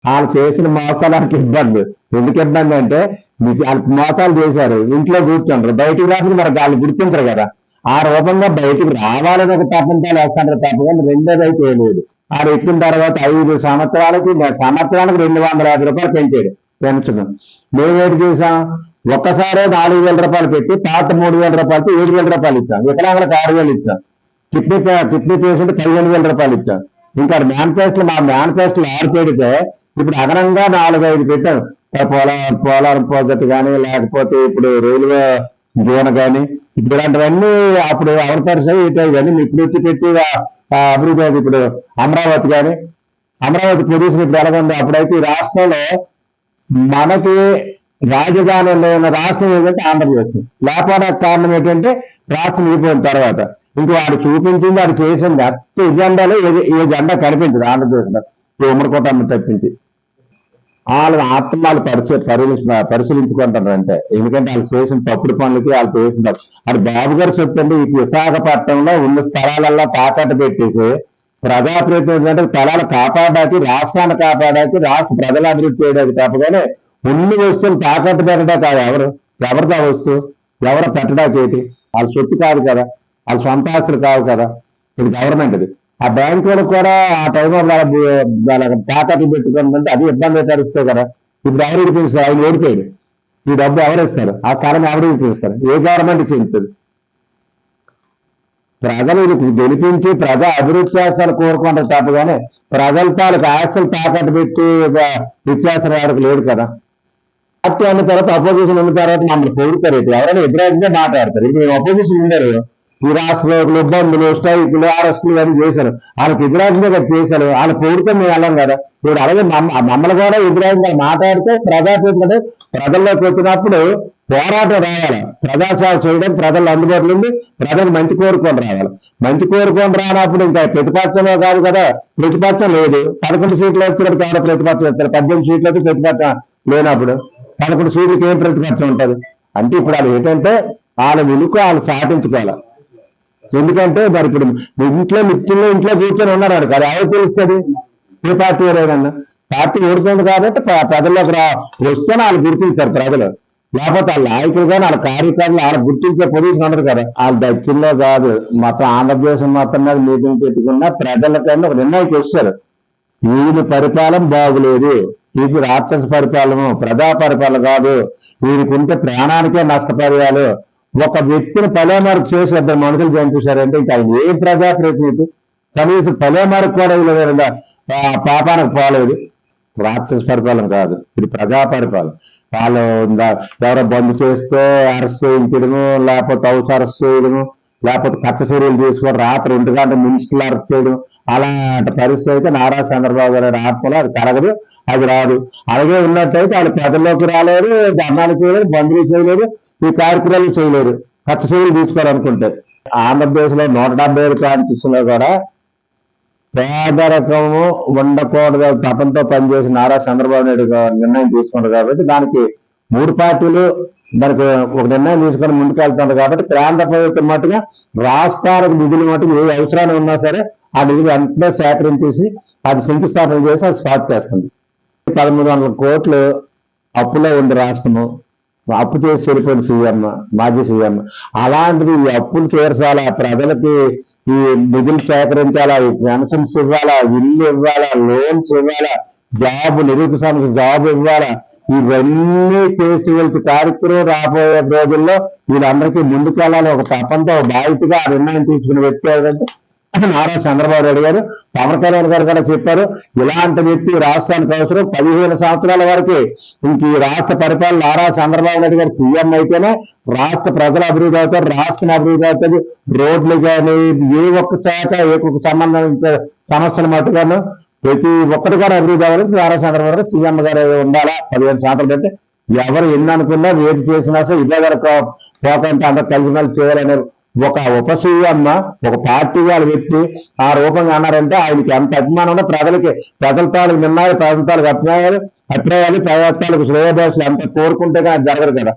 వాళ్ళు చేసిన మోసాలకు ఇబ్బంది. ఎందుకు ఇబ్బంది అంటే మీకు వాళ్ళు మోసాలు చేశారు, ఇంట్లో కూర్చుంటారు, బయటికి రాకుండా మరి వాళ్ళు గుర్తించరు కదా. ఆ రూపంగా బయటికి రావాలని ఒక తప్పంతాలు వేస్తాంటారు తప్ప, కానీ రెండోది అయితే లేదు. ఆడు ఎక్కిన తర్వాత 5 సంవత్సరాలకి సంవత్సరానికి 250 రూపాయలు పెంచాడు పెన్షన్. మేమేటి చేసాం, ఒక్కసారే 4,000 రూపాయలు పెట్టి పాత 3,000 రూపాయలతో 7,000 రూపాయలు ఇచ్చాం. వికలాంగులకు 6,000 ఇచ్చాం. కిడ్నీ పేషెంట్ 15,000 రూపాయలు ఇచ్చాం. ఇంకా మా మేనిఫెస్టోలు 6 పెడితే ఇప్పుడు అదనంగా 4-5 పెట్టాం. పోలవరం ప్రాజెక్ట్ కానీ, లేకపోతే ఇప్పుడు రైల్వే జోన్ కానీ, ఇప్పుడు ఇలాంటివన్నీ అప్పుడు అవతరిసాయి ఇవన్నీ ఇప్పుడు వచ్చి పెట్టి అభివృద్ధి. ఇప్పుడు అమరావతి కానీ, అమరావతి పొజిషన్ ఇప్పుడు ఎలాగొంది. అప్పుడైతే ఈ రాష్ట్రంలో మనకి రాజధాని లేని రాష్ట్రం ఏదంటే ఆంధ్రప్రదేశ్. లేకపోవడానికి కారణం ఏంటంటే రాష్ట్రం విడిపోయిన తర్వాత ఇంక వాడు చూపించింది, వాడు చేసింది అత్త ఎజెండాలో ఏ జెండా కనిపించదు ఆంధ్రప్రదేశ్లో, ఈ ఉమ్మడి కుటుంబం తప్పించి. వాళ్ళు ఆత్మలు పరిశీలించుకుంటారు అంటే, ఎందుకంటే వాళ్ళు చేసిన తప్పుడు పనులకి వాళ్ళు చేసిన అది బాబు గారు చెప్తుంటే ఈ విశాఖపట్నంలో ఉన్న స్థలాలల్లో తాకట్టు పెట్టేసి ప్రజాప్రతినిధులు అంటే స్థలాలు కాపాడాకి, రాష్ట్రాన్ని కాపాడాకి, రాష్ట్ర ప్రజల అభివృద్ధి చేయడానికి తప్పగానే ఉన్ని వస్తువులు తాకట్టు పెట్టడా కాదు. ఎవరిదా వస్తువు, ఎవరు పెట్టడానికి ఏంటి? వాళ్ళ సొత్తు కాదు కదా, వాళ్ళ సొంత ఆస్తులు కావు కదా, ఇది గవర్నమెంట్. అది ఆ బ్యాంకులు కూడా ఆ టైంలో వాళ్ళ తాకట్టు పెట్టుకుంటే అది ఇబ్బంది పరిస్తే కదా. ఇప్పుడు ఎవరికి పిలుస్తారు? ఆయన ఓడిపోయాడు, ఈ డబ్బు ఎవరిస్తారు? ఆ స్థలం ఎవరికి పిలుస్తారు? ఏ గవర్నమెంట్ చెందుతుంది? ప్రజలు గెలిపించి ప్రజా అభివృద్ధి చేస్తాను కోరుకుంటారు తప్పగానే ప్రజల తాలూకు ఆస్తులు తాకట్టు పెట్టి ఇచ్చేసిన వాడికి లేదు కదా. పార్టీ అన్న తర్వాత అపోజిషన్ ఉన్న తర్వాత మమ్మల్ని పొగుడుతారు. ఎవరైనా వ్యతిరేకంగా మాట్లాడతారు. ఇప్పుడు మేము అపోజిషన్ ఉండరు, ఈ రాష్ట్రంలో ఇబ్బందులు, స్ట్రైకులు, అరెస్టులు అని చేశారు. వాళ్ళకి వ్యతిరేకంగా చేశారు, వాళ్ళ పొగుడితే మేము వెళ్ళాం కదా. ఇప్పుడు అలాగే మమ్మల్ని కూడా వ్యతిరేకంగా మాట్లాడితే ప్రజాప్రతినిధి ప్రజల్లోకి వచ్చినప్పుడు పోరాటం రావాలి. ప్రజాసేవ చేయడం ప్రజలు అందుబాటులో ఉంది, ప్రజలు మంచి కోరుకొని రావాలి. మంచి కోరుకొని రానప్పుడు ఇంకా ప్రతిపక్షమే కాదు కదా, ప్రతిపక్షం లేదు. 11 సీట్లు వచ్చినప్పుడు ఎవరో ప్రతిపక్షం ఇస్తారు, 18 సీట్లు అయితే ప్రతిపక్షం లేనప్పుడు 11 సీట్లకి ఏం ప్రతిపక్షం ఉంటుంది? అంటే ఇప్పుడు వాళ్ళు ఏంటంటే వాళ్ళ విలుక వాళ్ళు సాధించుకోవాలి. ఎందుకంటే మరి ఇప్పుడు ఇంట్లో కూర్చొని ఉన్నారు కదా, ఎవరు తెలుస్తుంది ఏ పార్టీ ఏదైనా? పార్టీ ఓడుతుంది కాబట్టి ప్రజల్లోకి వస్తే వాళ్ళు గుర్తించారు ప్రజలు. లేకపోతే వాళ్ళ నాయకులు కానీ వాళ్ళ కార్యకర్తలు వాళ్ళ గుర్తించే పొజిషన్ ఉండదు కదా. వాళ్ళ దక్షిణలో కాదు, మొత్తం ఆంధ్రప్రదేశ్ మొత్తం మీద మీటింగ్ పెట్టుకున్న ప్రజలకన్నా ఒక నిర్ణయం వచ్చారు. వీరి పరిపాలన బాగులేదు, ఇది రాక్షస పరిపాలన, ప్రజా పరిపాలన కాదు, వీరికి ఉంటే ప్రాణానికే నష్టపరియాలు. ఒక వ్యక్తిని పలేమార్కు చేసి 2 మనుషులు చంపేశారంటే ఇంకా ఆయన ఏం ప్రజాప్రతినిధి? కనీసం పలేమార్కు కూడా లేదా పాపానికి పోలేదు. రాక్షస పరిపాలన కాదు, ఇది ప్రజా పరిపాలన. వాళ్ళు ఎవరో బంద్ చేస్తే అరెస్ట్ చేయించడము, లేకపోతే హౌస్ అరెస్ట్ చేయడము, లేకపోతే కట్ట చర్యలు తీసుకొని రాత్రి 2 గంటల మినిస్టర్లు అరెస్ట్ చేయడం, అలాంటి పరిస్థితి అయితే నారా చంద్రబాబు గారి ఆత్మలో అది కలగదు, అది రాదు. అలాగే ఉన్నట్టయితే వాళ్ళు ప్రజల్లోకి రాలేరు, ధర్నాలు చేయలేరు, బంధువులు చేయలేరు, ఈ కార్యక్రమాలు చేయలేరు, కట్ట చర్యలు తీసుకోవాలనుకుంటే. ఆంధ్రప్రదేశ్లో 175 కాన్స్టిట్యూషన్లో కూడా పేదరకము ఉండకూడదు తపంతో పనిచేసి నారా చంద్రబాబు నాయుడు గారు నిర్ణయం తీసుకున్నారు కాబట్టి దానికి 3 పార్టీలు దానికి ఒక నిర్ణయం తీసుకొని ముందుకెళ్తున్నారు కాబట్టి కేంద్ర ప్రభుత్వం మట్టుగా రాష్ట్రాలకు నిధులు మటుకు ఏ అవసరాన్ని ఉన్నా సరే ఆ నిధులు వెంటనే సేకరించేసి అది శంకుస్థాపన చేసి అది స్టార్ట్ చేస్తుంది. 1,300 కోట్లు అప్పులో ఉంది రాష్ట్రము. అప్పు చేసి సరిపోయింది సీఎం, మాజీ సీఎం. అలాంటిది ఈ అప్పులు తీర్చాలా, ప్రజలకి ఈ నిధులు సేకరించాలా, పెన్షన్స్ ఇవ్వాలా, ఇల్లు ఇవ్వాలా, లోన్స్ ఇవ్వాలా, నిరుద్యోగ జాబ్ ఇవ్వాలా, ఇవన్నీ చేసి వెళ్తే కార్యక్రమం రాబోయే రోజుల్లో వీళ్ళందరికీ ముందుకెళ్ళాలి ఒక తపంతో బాధ్యతగా ఆ నిర్ణయం తీసుకునే వ్యక్తి ఏదంటే నారా చంద్రబాబు నాయుడు గారు. పవన్ కళ్యాణ్ గారు కూడా చెప్పారు, ఇలాంటి వ్యక్తి రాష్ట్రానికి అవసరం. 15 సంవత్సరాల వరకు ఇంక ఈ రాష్ట్ర పరిపాలన నారా చంద్రబాబు నాయుడు గారు సీఎం అయితేనే రాష్ట్ర ప్రజల అభివృద్ధి అవుతారు, రాష్ట్రం అభివృద్ధి అవుతుంది. రోడ్లు కానీ ఏ ఒక్క శాఖ ఏ ఒక్క సంబంధించిన సమస్యలు మట్టుగాను ప్రతి ఒక్కటి కూడా అభివృద్ధి అవ్వాలంటే నారా చంద్రబాబు గారు సీఎం గారు ఉండాలా. 15 సంవత్సరాలు అంటే ఎవరు ఎన్ని అనుకున్నా ఏది చేసినా సరే ఇదే వరకు పోకంటే అందరూ కలిసి చేయాలనే ఒక ఉప సీఎం ఒక పార్టీ వాళ్ళు వ్యక్తి ఆ రూపంగా అన్నారంటే ఆయనకి ఎంత అభిమానం ఉందో ప్రజల తాలూకు నిర్ణయాలు, ప్రజల తాలూకు అభిప్రాయాలు, ప్రజల తాలూకు శ్రేయోభిలాషులు ఎంత కోరుకుంటే కానీ జరగదు కదా.